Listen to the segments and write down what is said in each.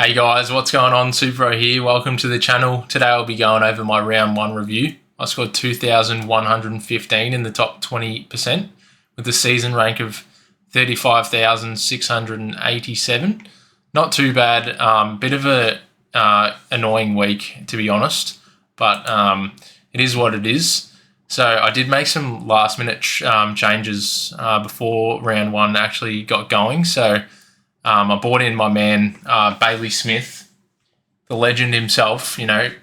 Hey guys, what's going on? Supro here. Welcome to the channel. Today I'll be going over my round one review. I scored 2,115 in the top 20% with a season rank of 35,687. Not too bad. Bit of a annoying week, to be honest, but it is what it is. So I did make some last minute changes before round one actually got going. So I brought in my man, Bailey Smith, the legend himself.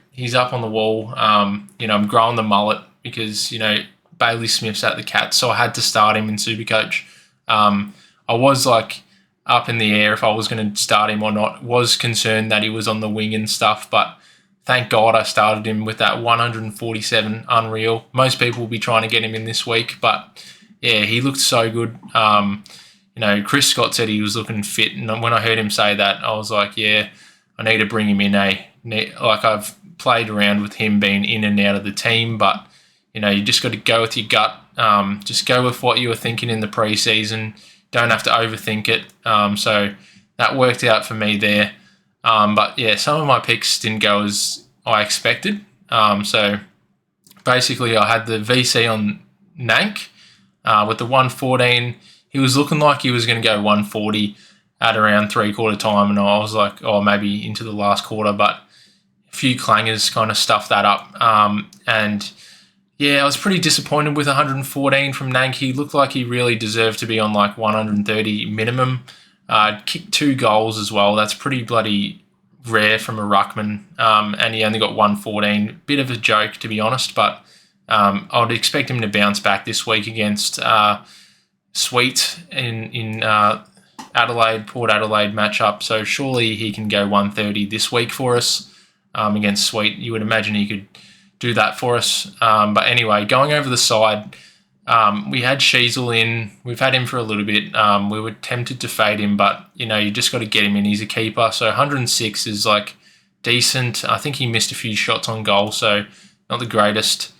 He's up on the wall. I'm growing the mullet because, Bailey Smith's at the Cats, so I had to start him in SuperCoach. I was up in the air if I was going to start him or not. Was concerned that he was on the wing and stuff, but thank God I started him with that 147 unreal. Most people will be trying to get him in this week, but yeah, he looked so good. Chris Scott said he was looking fit, and when I heard him say that, I was like, yeah, I need to bring him in. I've played around with him being in and out of the team, but, you just got to go with your gut. Just go with what you were thinking in the preseason. Don't have to overthink it. So that worked out for me there. But, yeah, some of my picks didn't go as I expected. So basically I had the VC on Nank with the 114. He was looking like he was going to go 140 at around three-quarter time, and I was like, oh, maybe into the last quarter, but a few clangers kind of stuffed that up. And, yeah, I was pretty disappointed with 114 from Nank. He looked like he really deserved to be on 130 minimum. Kicked 2 goals as well. That's pretty bloody rare from a ruckman, and he only got 114. Bit of a joke, to be honest, but I'd expect him to bounce back this week against Sweet in Adelaide, Port Adelaide matchup. So surely he can go 130 this week for us against Sweet. You would imagine he could do that for us. But anyway, going over the side, we had Sheasel in. We've had him for a little bit. We were tempted to fade him, but, you just got to get him in. He's a keeper. So 106 is decent. I think he missed a few shots on goal, so not the greatest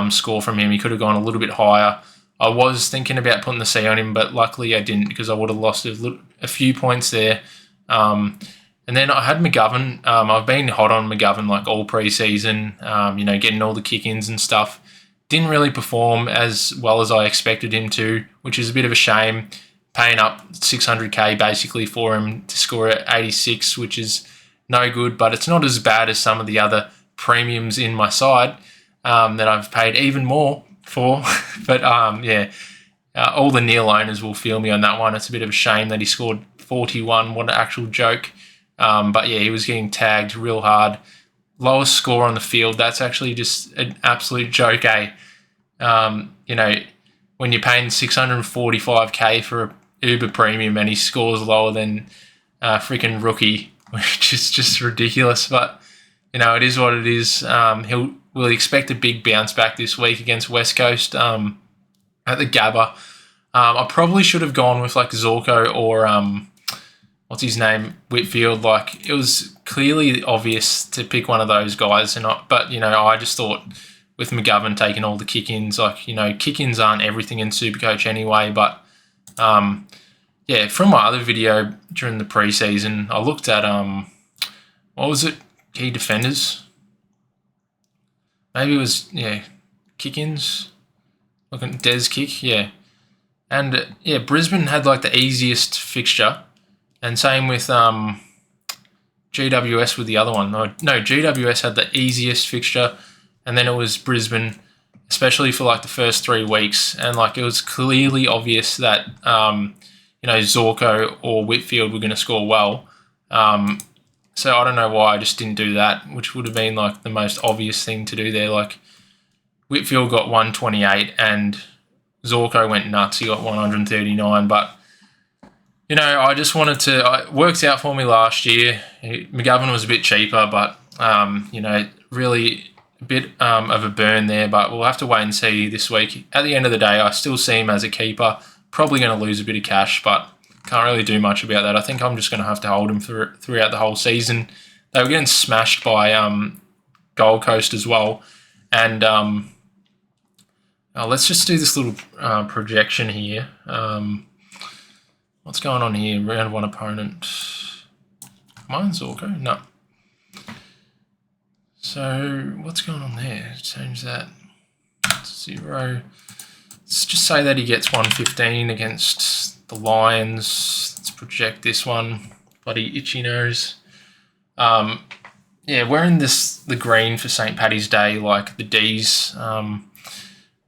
score from him. He could have gone a little bit higher. I was thinking about putting the C on him, but luckily I didn't because I would have lost a few points there. And then I had McGovern. I've been hot on McGovern all pre-season, getting all the kick-ins and stuff. Didn't really perform as well as I expected him to, which is a bit of a shame. Paying up 600k basically for him to score at 86, which is no good, but it's not as bad as some of the other premiums in my side that I've paid even more for. But all the Neil owners will feel me on that one. It's a bit of a shame that he scored 41. What an actual joke. But yeah, he was getting tagged real hard. Lowest score on the field. That's actually just an absolute joke, eh? When you're paying 645k for a Uber premium and he scores lower than a freaking rookie, which is just ridiculous. But it is what it is. We'll expect a big bounce back this week against West Coast at the Gabba. I probably should have gone with Zorko or what's his name, Whitfield. It was clearly obvious to pick one of those guys, but I just thought with McGovern taking all the kick-ins, kick-ins aren't everything in SuperCoach anyway. But from my other video during the preseason, I looked at what was it? Key defenders. Maybe it was, kick-ins. Looking at Des kick, yeah. And, Brisbane had, the easiest fixture. And same with GWS with the other one. No, GWS had the easiest fixture. And then it was Brisbane, especially for, the first 3 weeks. And, it was clearly obvious that, Zorko or Whitfield were going to score well. So I don't know why I just didn't do that, which would have been the most obvious thing to do there. Whitfield got 128 and Zorko went nuts. He got 139. But, I just wanted to... It worked out for me last year. McGovern was a bit cheaper, but, really a bit of a burn there. But we'll have to wait and see this week. At the end of the day, I still see him as a keeper. Probably going to lose a bit of cash, but... Can't really do much about that. I think I'm just going to have to hold him throughout the whole season. They were getting smashed by Gold Coast as well. And let's just do this little projection here. What's going on here? Round one opponent. Am I on Zorko? No. So what's going on there? Change that to 0. Let's just say that he gets 115 against the Lions. Let's project this one. Bloody itchy nose. Yeah, wearing the green for St. Paddy's Day, like the D's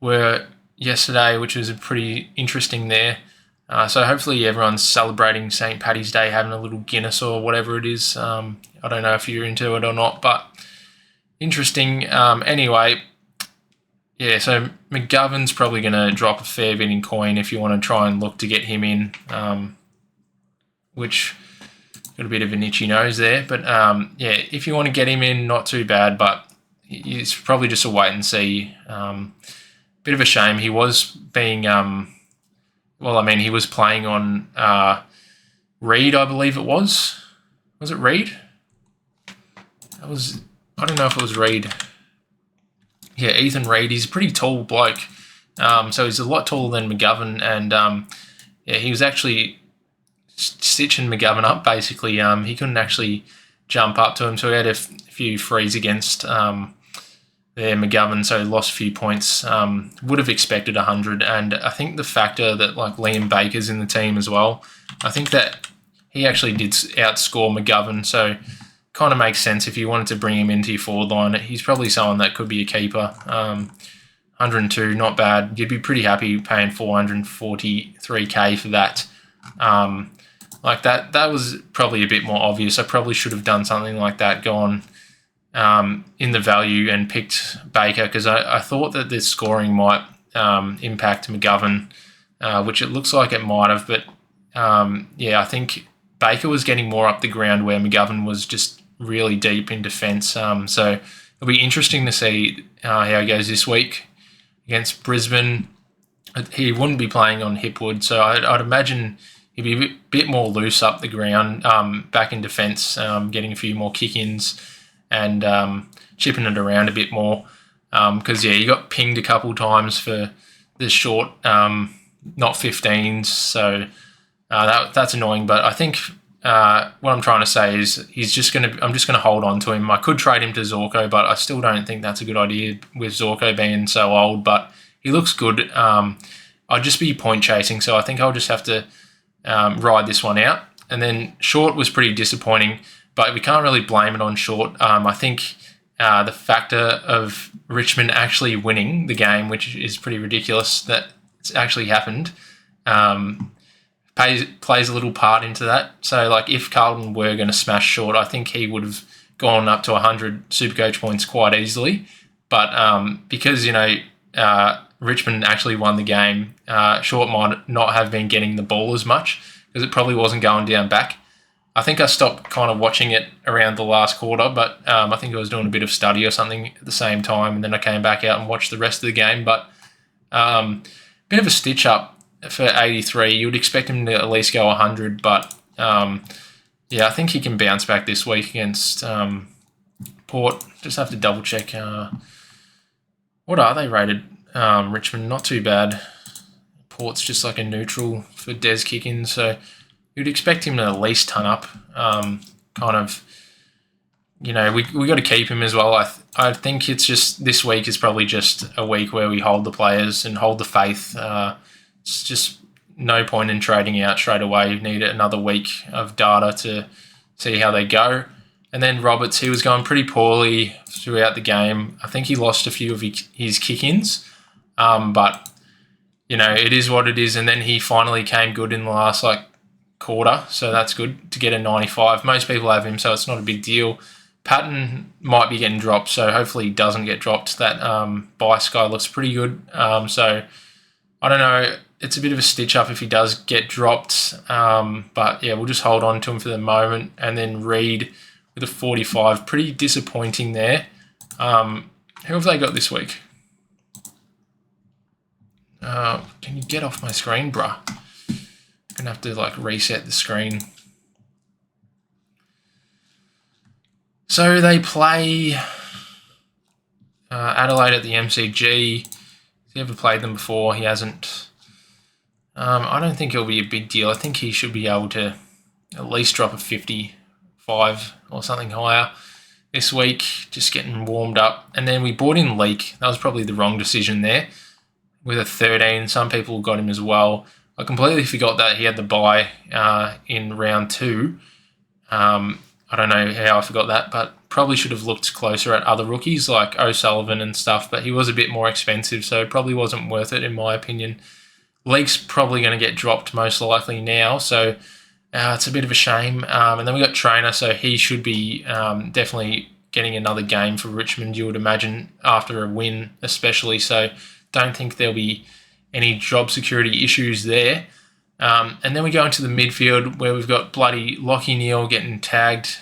were yesterday, which was pretty interesting there. So hopefully everyone's celebrating St. Paddy's Day, having a little Guinness or whatever it is. I don't know if you're into it or not, but interesting. Anyway, yeah, so McGovern's probably going to drop a fair bit in coin if you want to try and look to get him in, which got a bit of an itchy nose there. But, yeah, if you want to get him in, not too bad, but it's probably just a wait and see. Bit of a shame. He was being, he was playing on Reed, I believe it was. Was it Reed? I don't know if it was Reed. Yeah, Ethan Reed. He's a pretty tall bloke. So he's a lot taller than McGovern. And, yeah, he was actually stitching McGovern up, basically. He couldn't actually jump up to him. So he had a few frees against there, McGovern. So he lost a few points. Would have expected 100. And I think the factor that, like, Liam Baker's in the team as well, I think that he actually did outscore McGovern. So kind of makes sense if you wanted to bring him into your forward line. He's probably someone that could be a keeper. 102, not bad. You'd be pretty happy paying 443k for that. Like that was probably a bit more obvious. I probably should have done something like that, gone in the value and picked Baker, because I thought that this scoring might impact McGovern, which it looks like it might have. But yeah, I think Baker was getting more up the ground where McGovern was just really deep in defence. So it'll be interesting to see how he goes this week against Brisbane. He wouldn't be playing on Hipwood, so I'd imagine he'd be a bit more loose up the ground, back in defence, getting a few more kick-ins and chipping it around a bit more. Because, yeah, he got pinged a couple times for the short, not 15s, so that's annoying. But I think what I'm trying to say is I'm just gonna hold on to him. I could trade him to Zorko, but I still don't think that's a good idea with Zorko being so old. But he looks good. I'd just be point chasing, so I think I'll just have to ride this one out. And then Short was pretty disappointing, but we can't really blame it on Short. I think the factor of Richmond actually winning the game, which is pretty ridiculous that it's actually happened, plays a little part into that. So, like, if Carlton were going to smash Short, I think he would have gone up to 100 Supercoach points quite easily. But because, Richmond actually won the game, Short might not have been getting the ball as much because it probably wasn't going down back. I think I stopped kind of watching it around the last quarter, but I think I was doing a bit of study or something at the same time, and then I came back out and watched the rest of the game. But bit of a stitch-up for 83. You would expect him to at least go 100, but yeah, I think he can bounce back this week against Port. Just have to double check. What are they rated? Richmond, not too bad. Port's just like a neutral for Des kick-in, so you'd expect him to at least ton up. Kind of, we got to keep him as well. I think it's just this week is probably just a week where we hold the players and hold the faith. It's just no point in trading out straight away. You need another week of data to see how they go. And then Roberts, he was going pretty poorly throughout the game. I think he lost a few of his kick-ins, but it is what it is. And then he finally came good in the last quarter, so that's good to get a 95. Most people have him, so it's not a big deal. Patton might be getting dropped, so hopefully he doesn't get dropped. That Bice guy looks pretty good. So I don't know. It's a bit of a stitch-up if he does get dropped. But, yeah, we'll just hold on to him for the moment. And then Reed with a 45. Pretty disappointing there. Who have they got this week? Can you get off my screen, bruh? I'm going to have to, reset the screen. So they play Adelaide at the MCG. Has he ever played them before? He hasn't. I don't think it'll be a big deal. I think he should be able to at least drop a 50 5 or something higher this week, just getting warmed up. And then we bought in Leak. That was probably the wrong decision there with a 13. Some people got him as well. I completely forgot that he had the bye in round 2. I don't know how I forgot that, but probably should have looked closer at other rookies like O'Sullivan and stuff, but he was a bit more expensive, so it probably wasn't worth it in my opinion. Leak's probably going to get dropped most likely now, so it's a bit of a shame. And then we got Trainer, so he should be definitely getting another game for Richmond, you would imagine, after a win especially, so don't think there'll be any job security issues there. And then we go into the midfield where we've got bloody Lachie Neale getting tagged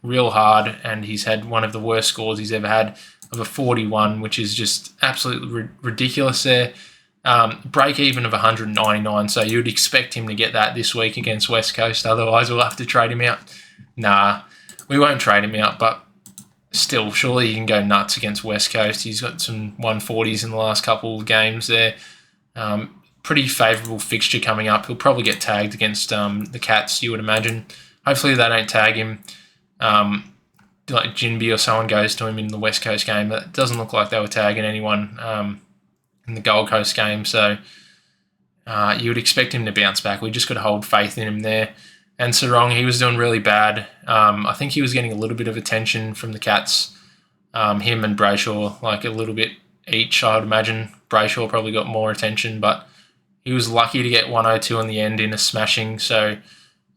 real hard, and he's had one of the worst scores he's ever had of a 41, which is just absolutely ridiculous there. Break even of 199, so you'd expect him to get that this week against West Coast, otherwise we'll have to trade him out. Nah, we won't trade him out, but still, surely he can go nuts against West Coast. He's got some 140s in the last couple of games there. Pretty favourable fixture coming up. He'll probably get tagged against the Cats, you would imagine. Hopefully they don't tag him. Like Jinby or someone goes to him in the West Coast game. It doesn't look like they were tagging anyone in the Gold Coast game, so you would expect him to bounce back. We just got to hold faith in him there. And Sarong, he was doing really bad. I think he was getting a little bit of attention from the Cats. Him and Brayshaw, like a little bit each, I would imagine. Brayshaw probably got more attention, but he was lucky to get 102 in the end in a smashing, so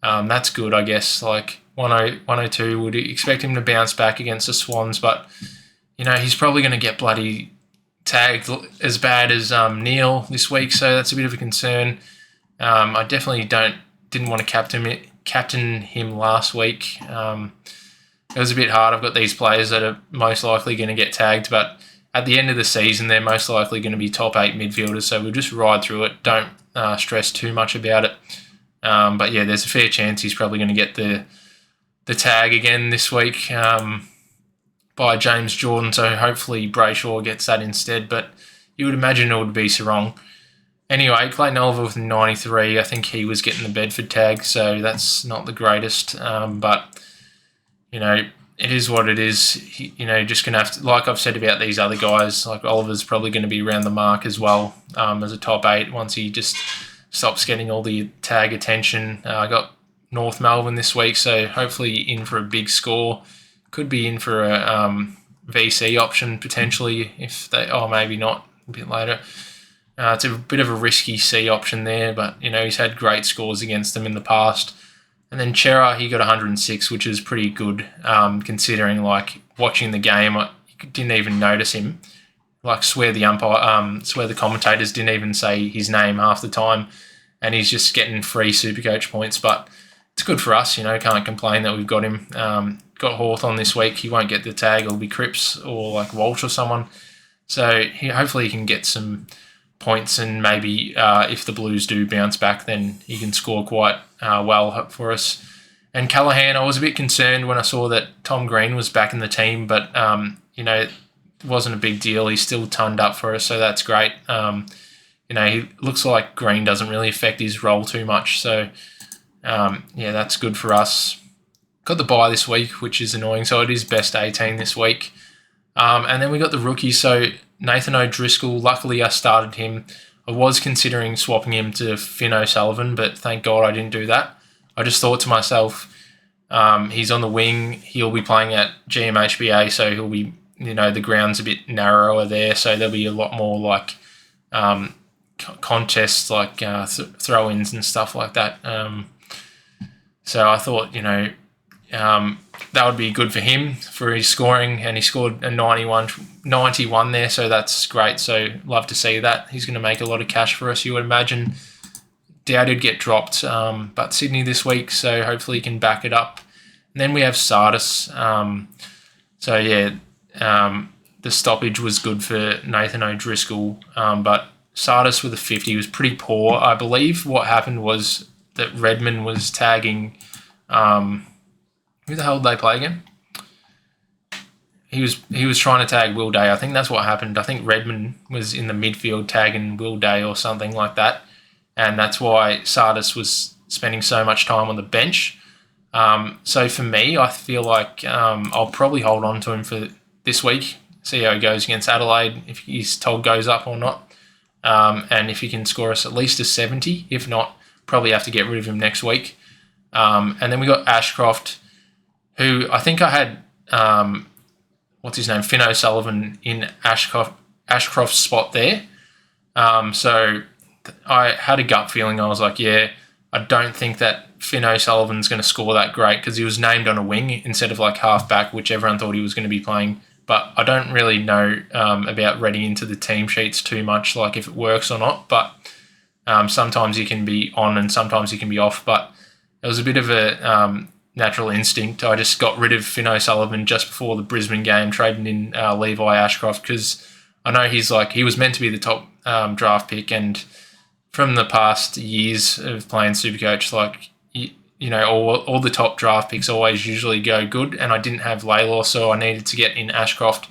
that's good, I guess. Like 102, would expect him to bounce back against the Swans, but he's probably going to get bloody tagged as bad as Neale this week, so that's a bit of a concern. I definitely didn't want to captain him last week. It was a bit hard. I've got these players that are most likely going to get tagged, but at the end of the season, they're most likely going to be top 8 midfielders, so we'll just ride through it. Don't stress too much about it. But yeah, there's a fair chance he's probably going to get the tag again this week by James Jordan, so hopefully Brayshaw gets that instead, but you would imagine it would be Sarong. Anyway, Clayton Oliver with 93, I think he was getting the Bedford tag, so that's not the greatest, but it is what it is. Just going to have to, like I've said about these other guys, like Oliver's probably going to be around the mark as well as a top 8 once he just stops getting all the tag attention. I got North Melbourne this week, so hopefully in for a big score. Could be in for a VC option potentially, maybe not, a bit later. It's a bit of a risky C option there, but he's had great scores against them in the past. And then Chera, he got 106, which is pretty good, considering like watching the game, I didn't even notice him. Like swear the commentators didn't even say his name half the time, and he's just getting free SuperCoach points. But it's good for us, can't complain that we've got him. Got Hawthorn this week. He won't get the tag. It'll be Cripps or like Walsh or someone. So hopefully he can get some points, and maybe if the Blues do bounce back, then he can score quite well for us. And Callaghan, I was a bit concerned when I saw that Tom Green was back in the team, but it wasn't a big deal. He's still turned up for us, so that's great. He looks like Green doesn't really affect his role too much, so that's good for us. Got the bye this week, which is annoying, so it is best 18 this week. And then we got the rookies, so Nathan O'Driscoll, luckily I started him. I was considering swapping him to Finn O'Sullivan, but thank God I didn't do that. I just thought to myself, he's on the wing, he'll be playing at GMHBA, so he'll be, the ground's a bit narrower there, so there'll be a lot more like contests, like throw-ins and stuff like that. So I thought, that would be good for him, for his scoring, and he scored a 91 there, so that's great. So love to see that. He's going to make a lot of cash for us, you would imagine. Doubt he'd get dropped, but Sydney this week, so hopefully he can back it up. And then we have Sardis. The stoppage was good for Nathan O'Driscoll, but Sardis with a 50 was pretty poor. I believe what happened was that Redmond was tagging... who the hell did they play again? He was trying to tag Will Day. I think that's what happened. I think Redmond was in the midfield tagging Will Day or something like that, and that's why Sardis was spending so much time on the bench. So for me, I feel like I'll probably hold on to him for this week, see how he goes against Adelaide, if his tog goes up or not, and if he can score us at least a 70. If not, probably have to get rid of him next week. And then we got Ashcroft, who I think I had, what's his name, Finn O'Sullivan in Ashcroft's spot there. So I had a gut feeling. I was like, yeah, I don't think that Finn O'Sullivan's going to score that great because he was named on a wing instead of like half-back, which everyone thought he was going to be playing. But I don't really know about reading into the team sheets too much, like if it works or not. But sometimes he can be on and sometimes he can be off. But it was a bit of a natural instinct. I just got rid of Finn O'Sullivan just before the Brisbane game, trading in Levi Ashcroft because I know he was meant to be the top draft pick, and from the past years of playing Supercoach, like all the top draft picks always usually go good, and I didn't have Laylaw, so I needed to get in Ashcroft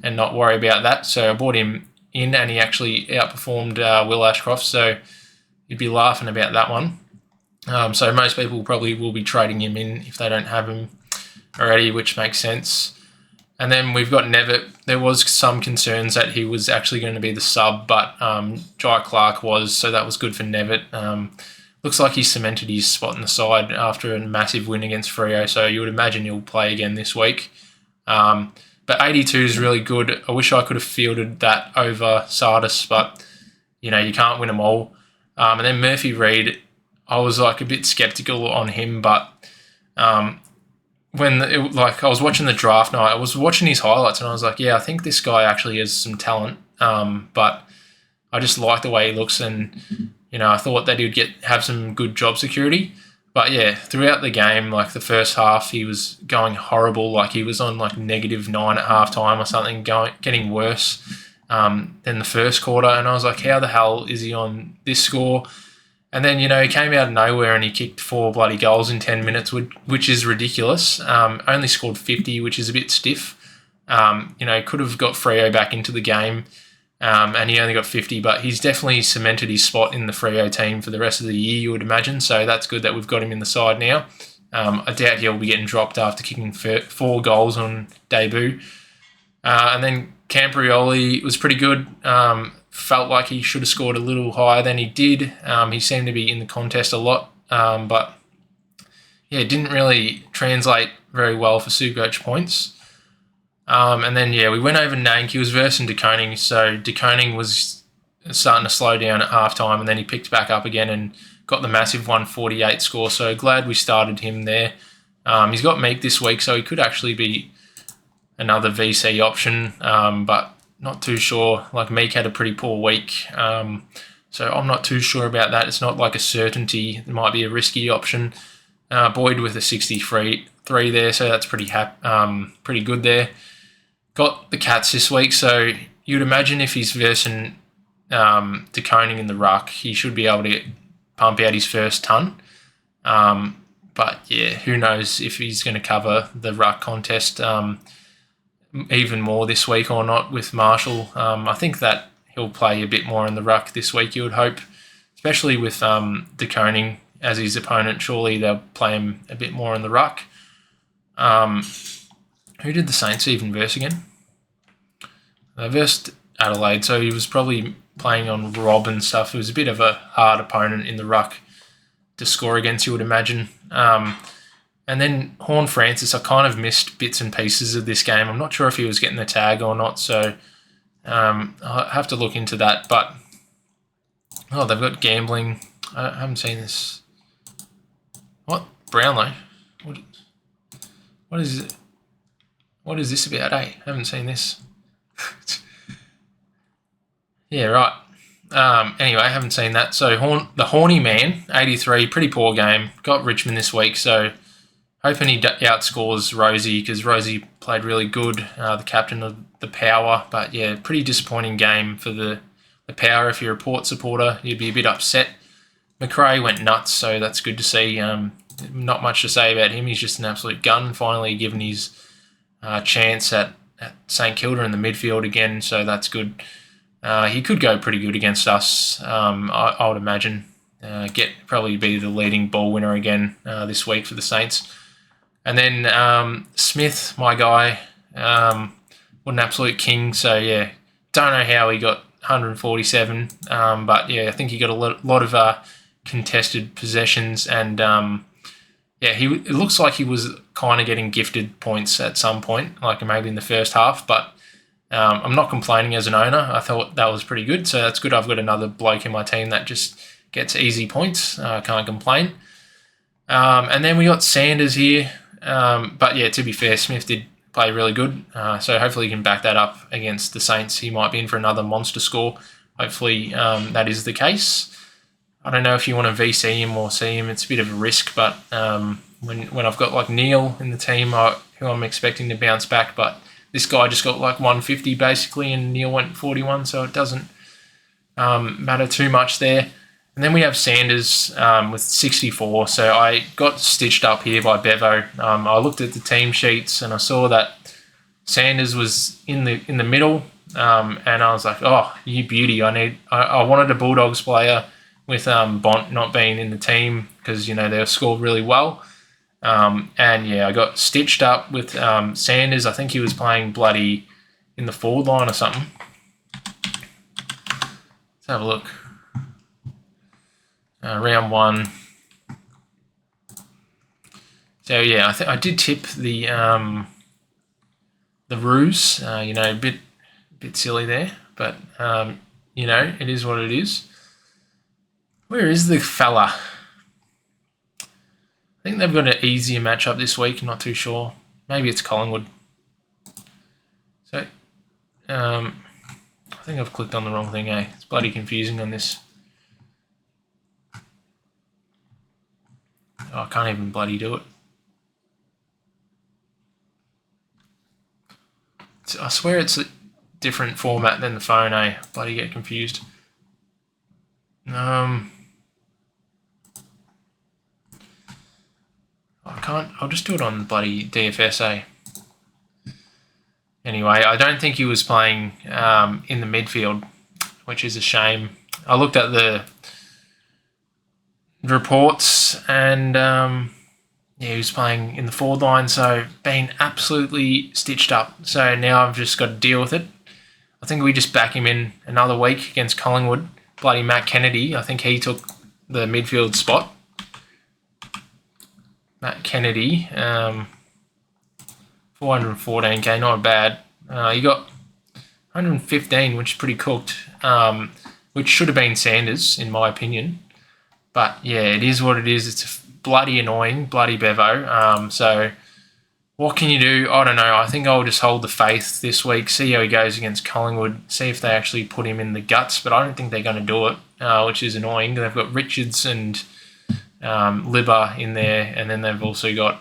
and not worry about that. So I brought him in, and he actually outperformed Will Ashcroft, so you'd be laughing about that one. So most people probably will be trading him in if they don't have him already, which makes sense. And then we've got Nevitt. There was some concerns that he was actually going to be the sub, but Jai Clark was, so that was good for Nevitt. Looks like he cemented his spot in the side after a massive win against Freo, so you would imagine he'll play again this week. But 82 is really good. I wish I could have fielded that over Sardis, but you can't win them all. And then Murphy Reid, I was like a bit skeptical on him, but I was watching the draft night, I was watching his highlights, and I was like, yeah, I think this guy actually has some talent. But I just like the way he looks, and I thought that he'd have some good job security. But yeah, throughout the game, like the first half, he was going horrible. Like he was on like -9 at halftime or something, getting worse than the first quarter. And I was like, how the hell is he on this score? And then, he came out of nowhere and he kicked 4 bloody goals in 10 minutes, which is ridiculous. Only scored 50, which is a bit stiff. Could have got Freo back into the game, and he only got 50, but he's definitely cemented his spot in the Freo team for the rest of the year, you would imagine. So that's good that we've got him in the side now. I doubt he'll be getting dropped after kicking 4 goals on debut. And then Camprioli was pretty good. Felt like he should have scored a little higher than he did. He seemed to be in the contest a lot, but yeah, it didn't really translate very well for Supercoach points. And then, we went over Nank. He was versing De Koning, so De Koning was starting to slow down at halftime, and then he picked back up again and got the massive 148 score, so glad we started him there. He's got Meek this week, so he could actually be another VC option, but not too sure. Like Meek had a pretty poor week, so I'm not too sure about that. It's not like a certainty. It might be a risky option. Boyd with a 63 there, so that's pretty good there. Got the Cats this week, so you'd imagine if he's versing De Koning in the ruck, he should be able to pump out his first ton. But yeah, who knows if he's going to cover the ruck contest even more this week or not with Marshall. I think that he'll play a bit more in the ruck this week, you would hope, especially with De Koning as his opponent. Surely they'll play him a bit more in the ruck. Who did the Saints even verse again? They versed Adelaide, so he was probably playing on Rob and stuff. It was a bit of a hard opponent in the ruck to score against, you would imagine. And then Horn Francis, I kind of missed bits and pieces of this game. I'm not sure if he was getting the tag or not, so I'll have to look into that. But, they've got gambling. I haven't seen this. What? Brownlow? What is it? What is this about, eh? I haven't seen this. Yeah, right. Anyway, I haven't seen that. So the Horny Man, 83, pretty poor game. Got Richmond this week, so hoping he outscores Rosie because Rosie played really good, the captain of the Power. But yeah, pretty disappointing game for the Power. If you're a Port supporter, you'd be a bit upset. McRae went nuts, so that's good to see. Not much to say about him. He's just an absolute gun. Finally given his chance at St Kilda in the midfield again, so that's good. He could go pretty good against us, I would imagine. Probably be the leading ball winner again this week for the Saints. And then Smith, my guy, what an absolute king. So, yeah, don't know how he got 147. But, yeah, I think he got a lot of contested possessions. And, it looks like he was kind of getting gifted points at some point, like maybe in the first half. But I'm not complaining as an owner. I thought that was pretty good. So that's good. I've got another bloke in my team that just gets easy points. Can't complain. And then we got Sanders here. But yeah, to be fair, Smith did play really good. So hopefully he can back that up against the Saints. He might be in for another monster score. Hopefully that is the case. I don't know if you want to VC him or see him. It's a bit of a risk, but when I've got like Neil in the team, who I'm expecting to bounce back, but this guy just got like 150 basically, and Neil went 41, so it doesn't matter too much there. And then we have Sanders with 64. So I got stitched up here by Bevo. I looked at the team sheets and I saw that Sanders was in the middle, and I was like, oh, you beauty! I wanted a Bulldogs player with Bont not being in the team because they scored really well. And yeah, I got stitched up with Sanders. I think he was playing bloody in the forward line or something. Let's have a look. Round 1. So yeah, I think I did tip the ruse. A bit silly there, but it is what it is. Where is the fella? I think they've got an easier matchup this week. Not too sure. Maybe it's Collingwood. So, I think I've clicked on the wrong thing. It's bloody confusing on this. Oh, I can't even bloody do it. I swear it's a different format than the phone. Bloody get confused. I can't. I'll just do it on bloody DFS. Anyway, I don't think he was playing in the midfield, which is a shame. I looked at the reports and he was playing in the forward line, so been absolutely stitched up. So now I've just got to deal with it. I think we just back him in another week against Collingwood. Bloody Matt Kennedy, I think he took the midfield spot. Matt Kennedy, 414k, not bad. He got 115, which is pretty cooked, which should have been Sanders, in my opinion. But yeah, it is what it is. It's bloody annoying, bloody Bevo. So what can you do? I don't know. I think I'll just hold the faith this week, see how he goes against Collingwood, see if they actually put him in the guts, but I don't think they're going to do it, which is annoying. They've got Richards and Libba in there, and then they've also got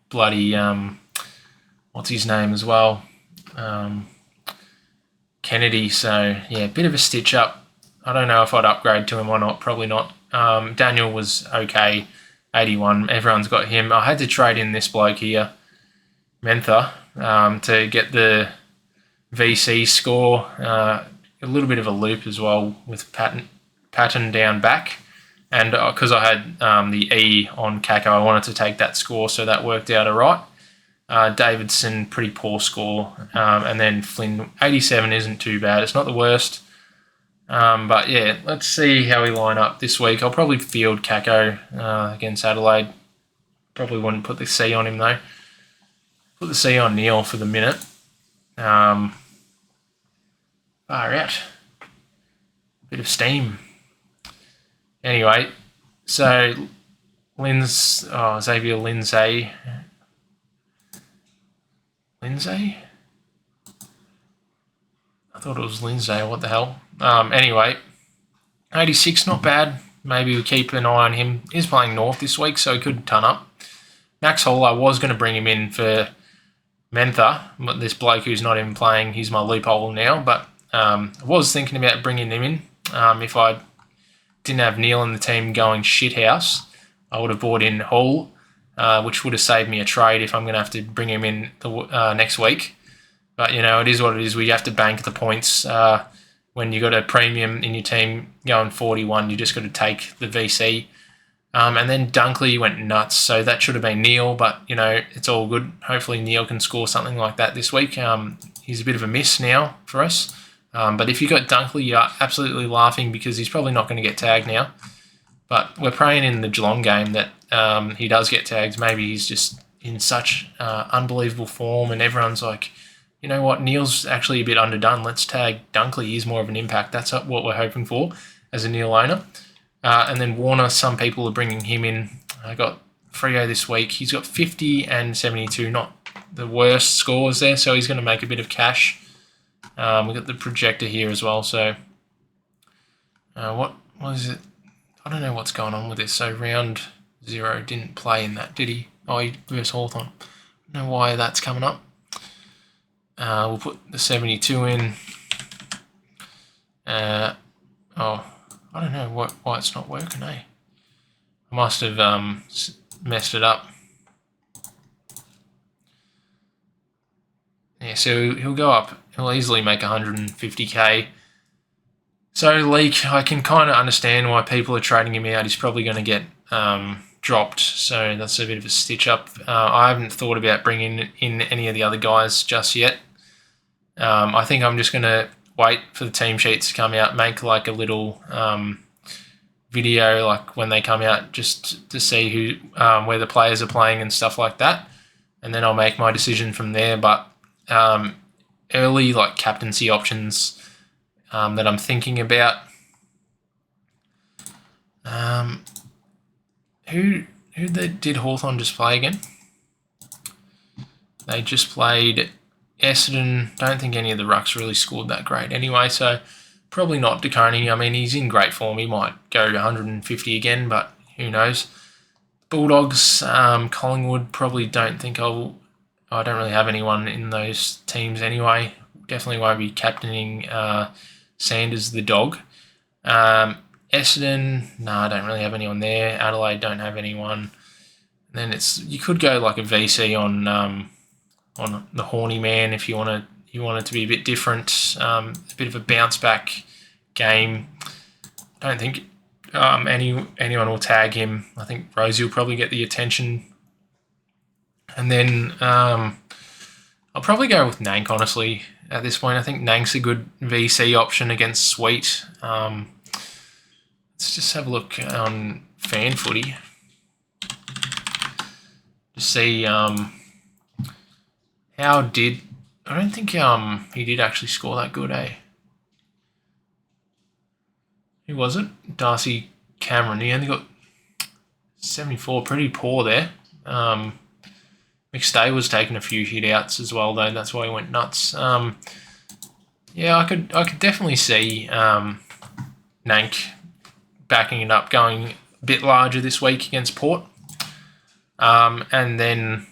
bloody what's his name as well, Kennedy. So yeah, a bit of a stitch up. I don't know if I'd upgrade to him or not. Probably not. Daniel was okay, 81. Everyone's got him. I had to trade in this bloke here, Mentha, to get the VC score. A little bit of a loop as well with Patton down back. And because I had the E on Kako, I wanted to take that score, so that worked out all right. Davidson, pretty poor score. And then Flynn, 87 isn't too bad. It's not the worst. But yeah, let's see how we line up this week. I'll probably field Kako against Adelaide. Probably wouldn't put the C on him though. Put the C on Neil for the minute. Far out. Bit of steam. Anyway, so Xavier Lindsay. Lindsay? I thought it was Lindsay. What the hell? Anyway, 86, not bad. Maybe we keep an eye on him. He's playing North this week, so he could turn up. Max Hall, I was going to bring him in for Mentha, but this bloke who's not even playing, he's my loophole now. But I was thinking about bringing him in. If I didn't have Neil in the team going shithouse, I would have bought in Hall, which would have saved me a trade if I'm going to have to bring him in next week. But, it is what it is. We have to bank the points. When you got a premium in your team going 41, you just got to take the VC. And then Dunkley went nuts, so that should have been Neil, but, it's all good. Hopefully Neil can score something like that this week. He's a bit of a miss now for us. But if you got Dunkley, you're absolutely laughing because he's probably not going to get tagged now. But we're praying in the Geelong game that he does get tagged. Maybe he's just in such unbelievable form and everyone's like, you know what, Neil's actually a bit underdone. Let's tag Dunkley. He's more of an impact. That's what we're hoping for as a Neil owner. And then Warner, some people are bringing him in. I got Freo this week. He's got 50 and 72, not the worst scores there, so he's going to make a bit of cash. We've got the projector here as well, so what is it? I don't know what's going on with this. So round 0 didn't play in that, did he? Oh, he versus Hawthorn. I don't know why that's coming up. We'll put the 72 in. I don't know why it's not working, eh? I must have messed it up. Yeah, so he'll go up. He'll easily make 150k. So Leak, I can kind of understand why people are trading him out. He's probably going to get dropped, so that's a bit of a stitch up. I haven't thought about bringing in any of the other guys just yet. I think I'm just going to wait for the team sheets to come out, make like a little video like when they come out just to see who where the players are playing and stuff like that, and then I'll make my decision from there. But early like captaincy options that I'm thinking about. Who did Hawthorn just play again? They just played Essendon. Don't think any of the rucks really scored that great anyway, so probably not De Koning. I mean, he's in great form. He might go 150 again, but who knows? Bulldogs, Collingwood, probably don't think I don't really have anyone in those teams anyway. Definitely won't be captaining Sanders the dog. Essendon, no, I don't really have anyone there. Adelaide, don't have anyone. And then you could go like a VC on the Horny Man if you want it to be a bit different, a bit of a bounce back game. I don't think anyone will tag him. I think Rosie will probably get the attention. And then I'll probably go with Nank, honestly, at this point. I think Nank's a good VC option against Sweet. Let's just have a look on fan footy to see I don't think he did actually score that good, eh? Who was it? Darcy Cameron. He only got 74. Pretty poor there. McStay was taking a few hit outs as well, though. That's why he went nuts. Yeah, I could definitely see Nank backing it up, going a bit larger this week against Port. And then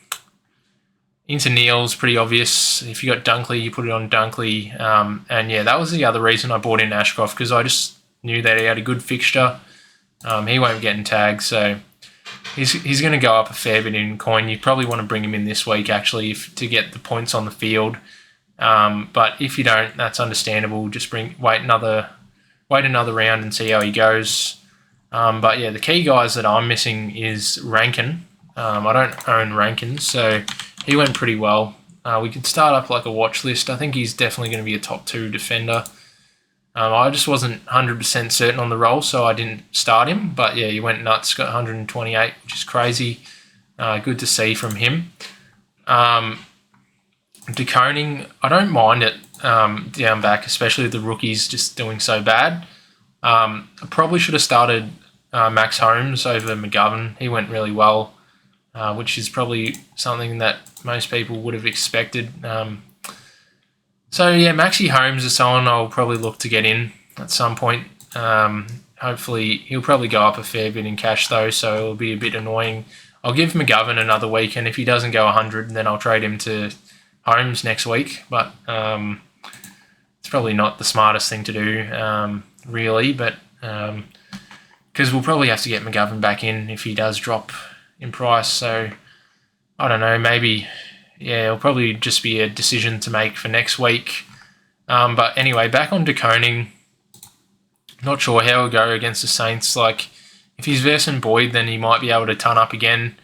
into Neil's pretty obvious. If you got Dunkley, you put it on Dunkley. And yeah, that was the other reason I bought in Ashcroft, because I just knew that he had a good fixture. He won't be getting tagged, so he's going to go up a fair bit in coin. You probably want to bring him in this week, actually, to get the points on the field. But if you don't, that's understandable. Just wait another round and see how he goes. But yeah, the key guys that I'm missing is Rankin. I don't own Rankin, so he went pretty well. We could start up like a watch list. I think he's definitely going to be a top 2 defender. I just wasn't 100% certain on the role, so I didn't start him. But yeah, he went nuts, got 128, which is crazy. Good to see from him. De Koning, I don't mind it down back, especially with the rookies just doing so bad. I probably should have started Max Holmes over McGovern. He went really well, which is probably something that most people would have expected. So yeah, Maxi Holmes is someone I'll probably look to get in at some point. Hopefully, he'll probably go up a fair bit in cash though, so it'll be a bit annoying. I'll give McGovern another week, and if he doesn't go 100, then I'll trade him to Holmes next week. But it's probably not the smartest thing to do, really. But because we'll probably have to get McGovern back in if he does drop in price. So I don't know, maybe. Yeah, it'll probably just be a decision to make for next week. But anyway, back on De Koning. Not sure how he'll go against the Saints. Like, If he's versing Boyd, then he might be able to ton up again.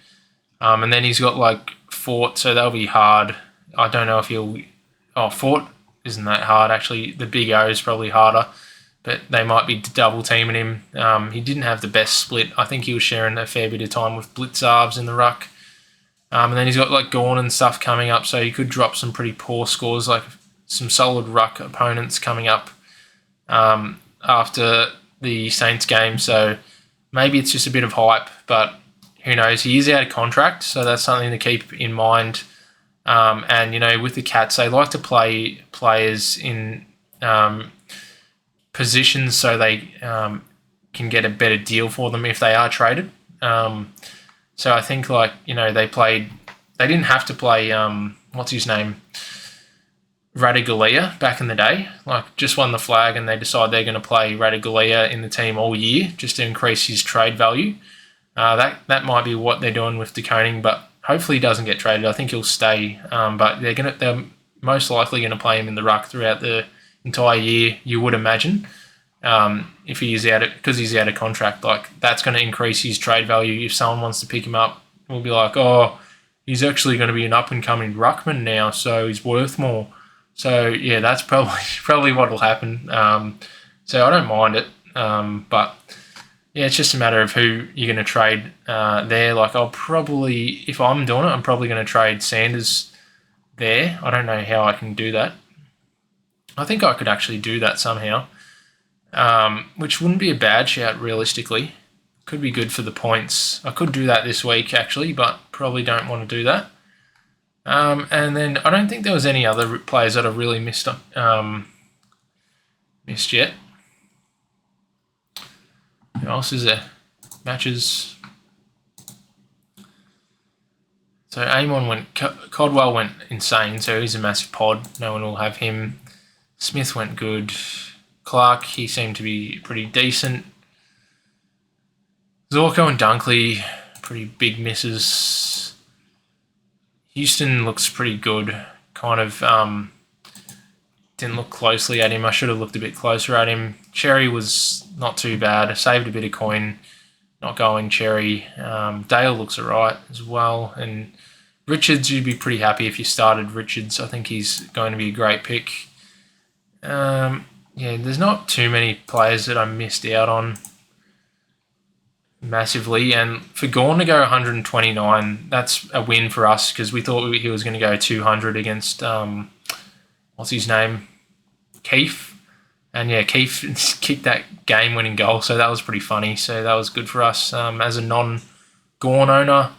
And then he's got like Fort, so that'll be hard. I don't know if he'll... Oh, Fort isn't that hard, actually. The Big O is probably harder, but they might be double teaming him. He didn't have the best split. I think he was sharing a fair bit of time with Blitzarves in the ruck. And then he's got like Gorn and stuff coming up, so he could drop some pretty poor scores, like some solid ruck opponents coming up after the Saints game. So maybe it's just a bit of hype, but who knows? He is out of contract, so that's something to keep in mind. And, with the Cats, they like to play players in positions so they can get a better deal for them if they are traded. So I think, they didn't have to play, what's his name, Radigalia back in the day. Like, just won the flag and they decide they're going to play Radigalia in the team all year just to increase his trade value. That might be what they're doing with De Koning, but hopefully he doesn't get traded. I think he'll stay, but they're most likely going to play him in the ruck throughout the entire year, you would imagine. If he is because he's out of contract, like that's going to increase his trade value. If someone wants to pick him up, we'll be like, oh, he's actually going to be an up and coming ruckman now, so he's worth more. So yeah, that's probably what will happen. So I don't mind it, but yeah, it's just a matter of who you're going to trade there. Like if I'm doing it, I'm probably going to trade Sanders there. I don't know how I can do that. I think I could actually do that somehow, which wouldn't be a bad shout realistically. Could be good for the points. I could do that this week actually, but probably don't want to do that. And then I don't think there was any other players that I really missed yet. Who else is there? Matches. So Codwell went insane, so he's a massive pod. No one will have him. Smith went good. Clark, he seemed to be pretty decent. Zorko and Dunkley, pretty big misses. Houston looks pretty good. Kind of didn't look closely at him. I should have looked a bit closer at him. Cherry was not too bad. I saved a bit of coin not going Cherry. Dale looks alright as well. And Richards, you'd be pretty happy if you started Richards. I think he's going to be a great pick. There's not too many players that I missed out on massively. And for Gorn to go 129, that's a win for us because we thought he was going to go 200 against, what's his name? Keith. And yeah, Keith kicked that game-winning goal, so that was pretty funny. So that was good for us as a non-Gorn owner.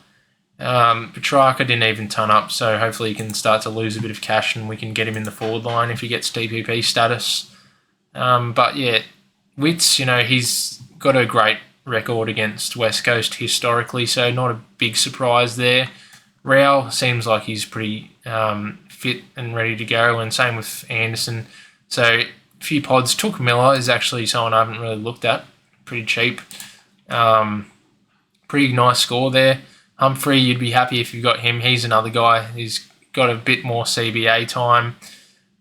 Petrarca didn't even ton up, so hopefully he can start to lose a bit of cash and we can get him in the forward line if he gets DPP status. But yeah, Witts, he's got a great record against West Coast historically, so not a big surprise there. Rao seems like he's pretty fit and ready to go, and same with Anderson. So a few pods. Took Miller is actually someone I haven't really looked at. Pretty cheap. Pretty nice score there. Humphrey, you'd be happy if you got him. He's another guy. He's got a bit more CBA time.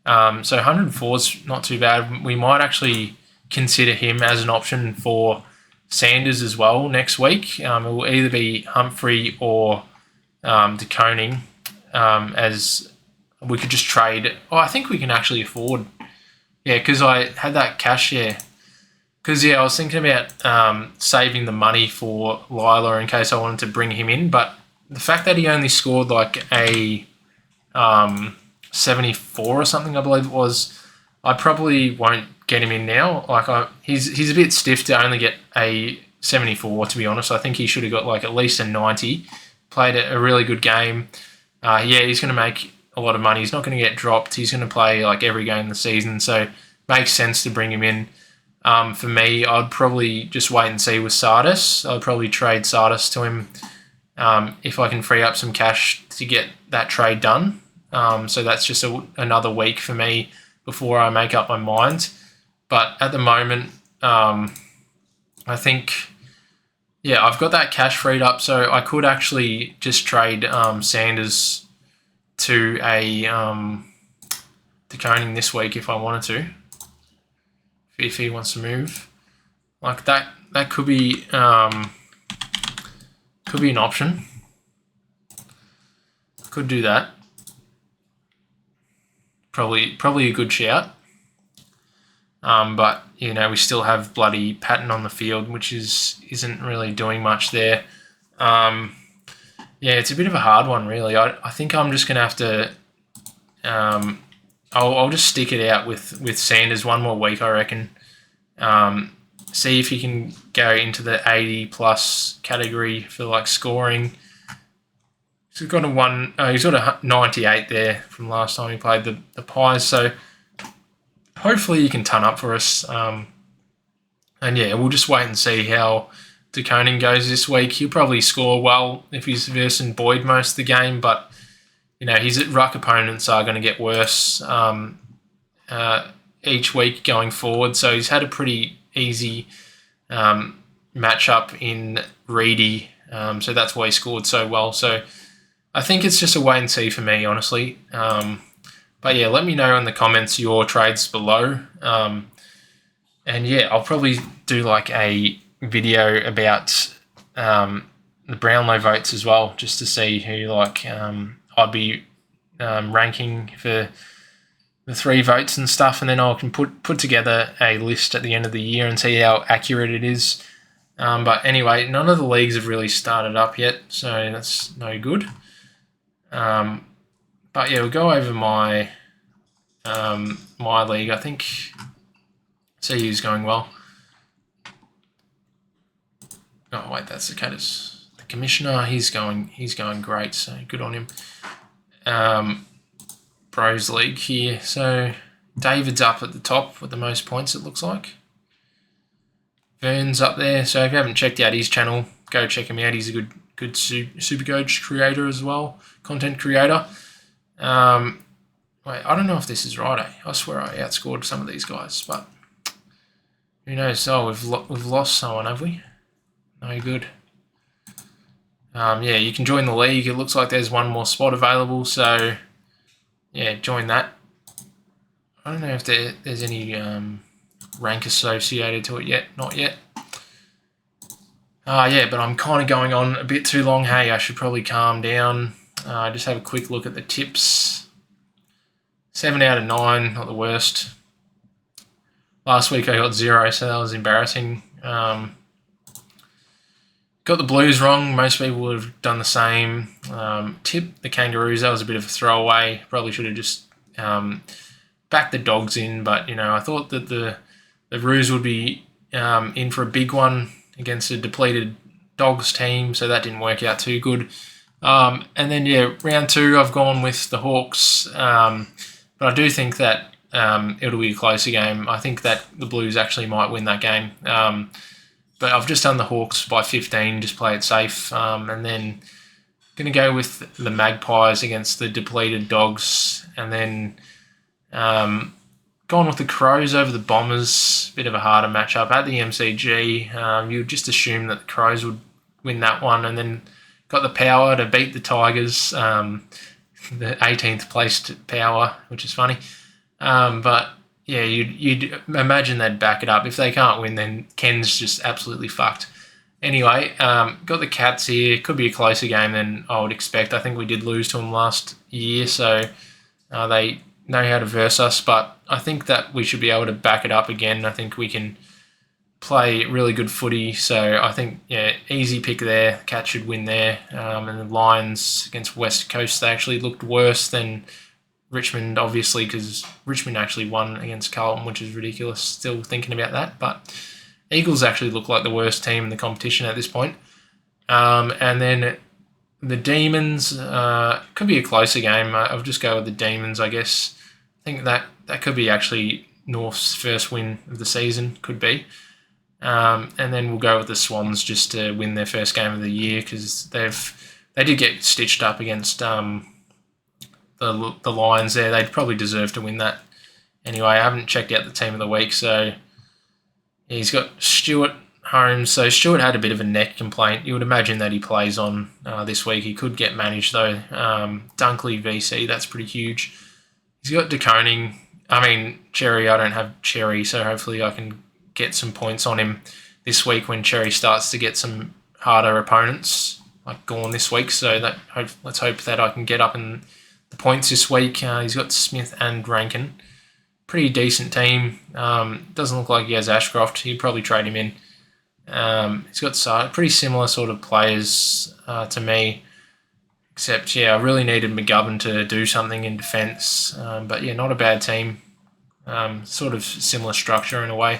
So 104 is not too bad. We might actually consider him as an option for Sanders as well next week. It will either be Humphrey or De Koning, as we could just trade. Oh, I think we can actually afford. Yeah, because I had that cash, yeah. Because, I was thinking about saving the money for Lila in case I wanted to bring him in. But the fact that he only scored like a 74 or something, I believe it was, I probably won't get him in now. He's a bit stiff to only get a 74, to be honest. I think he should have got like at least a 90. Played a really good game. He's going to make a lot of money. He's not going to get dropped. He's going to play like every game of the season. So makes sense to bring him in. For me, I'd probably just wait and see with Sardis. I'd probably trade Sardis to him if I can free up some cash to get that trade done. So that's just another week for me before I make up my mind. But at the moment, I think, I've got that cash freed up, so I could actually just trade Sanders to a De Koning this week if I wanted to. If he wants to move. Like that could be an option. Could do that. Probably a good shout. But we still have bloody Patton on the field, which isn't really doing much there. Yeah, it's a bit of a hard one, really. I think I'm just gonna have to. I'll just stick it out with Sanders one more week, I reckon. See if he can go into the 80 plus category for like scoring. He's got a 98 there from last time he played the Pies, so hopefully he can ton up for us. And yeah, we'll just wait and see how De Koning goes this week. He'll probably score well if he's versing Boyd most of the game, but his ruck opponents are going to get worse each week going forward. So he's had a pretty easy matchup in Reedy, so that's why he scored so well. So I think it's just a wait and see for me, honestly. But yeah, let me know in the comments your trades below. And yeah, I'll probably do like a video about the Brownlow votes as well, just to see who I'd be ranking for the 3 votes and stuff, and then I can put together a list at the end of the year and see how accurate it is. But anyway, none of the leagues have really started up yet, so that's no good. But yeah, we'll go over my league. I think CU's going well. Oh wait, that's the Caddis. The commissioner, he's going great, so good on him. Bros League here. So David's up at the top with the most points, it looks like. Vern's up there. So if you haven't checked out his channel, go check him out. He's a good SuperCoach creator as well, content creator. Wait, I don't know if this is right. I swear I outscored some of these guys, but who knows? Oh, we've lost someone, have we? No good. Yeah, you can join the league. It looks like there's one more spot available, so yeah, join that. I don't know if there's any rank associated to it yet. Not yet. Yeah, but I'm kind of going on a bit too long. Hey, I should probably calm down. Just have a quick look at the tips. 7 out of 9, not the worst. Last week I got 0, so that was embarrassing. Got the Blues wrong. Most people would have done the same. Tip the Kangaroos. That was a bit of a throwaway. Probably should have just backed the Dogs in, but I thought that the Roos would be in for a big one against a depleted Dogs team, so that didn't work out too good. And then yeah, round 2 I've gone with the Hawks, but I do think that it'll be a closer game. I think that the Blues actually might win that game. But I've just done the Hawks by 15, just play it safe. And then going to go with the Magpies against the depleted Dogs. And then gone with the Crows over the Bombers. Bit of a harder matchup at the MCG. You would just assume that the Crows would win that one. And then got the Power to beat the Tigers. The 18th placed Power, which is funny. But yeah, you'd imagine they'd back it up. If they can't win, then Ken's just absolutely fucked. Anyway, got the Cats here. Could be a closer game than I would expect. I think we did lose to them last year, so they know how to verse us. But I think that we should be able to back it up again. I think we can play really good footy. So I think, yeah, easy pick there. Cats should win there. And the Lions against West Coast, they actually looked worse than Richmond, obviously, because Richmond actually won against Carlton, which is ridiculous, still thinking about that. But Eagles actually look like the worst team in the competition at this point. And then the Demons, could be a closer game. I'll just go with the Demons, I guess. I think that could be actually North's first win of the season, could be. And then we'll go with the Swans just to win their first game of the year, because they did get stitched up against the Lions there. They'd probably deserve to win that. Anyway, I haven't checked out the team of the week, so yeah, he's got Stuart Holmes. So Stuart had a bit of a neck complaint. You would imagine that he plays on this week. He could get managed though. Dunkley VC, that's pretty huge. He's got De Koning. I mean, Cherry, I don't have Cherry, so hopefully I can get some points on him. this week when Cherry starts to get some harder opponents, like Gawn this week. So let's hope that I can get up in the points this week. He's got Smith and Rankin. Pretty decent team. Doesn't look like he has Ashcroft. He'd probably trade him in. He's got pretty similar sort of players to me. Except, I really needed McGovern to do something in defence. But, not a bad team. Sort of similar structure in a way.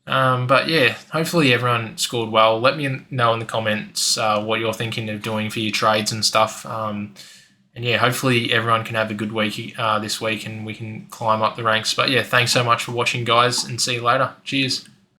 But, hopefully everyone scored well. Let me know in the comments what you're thinking of doing for your trades and stuff. And, hopefully everyone can have a good week this week and we can climb up the ranks. But, thanks so much for watching, guys, and see you later. Cheers.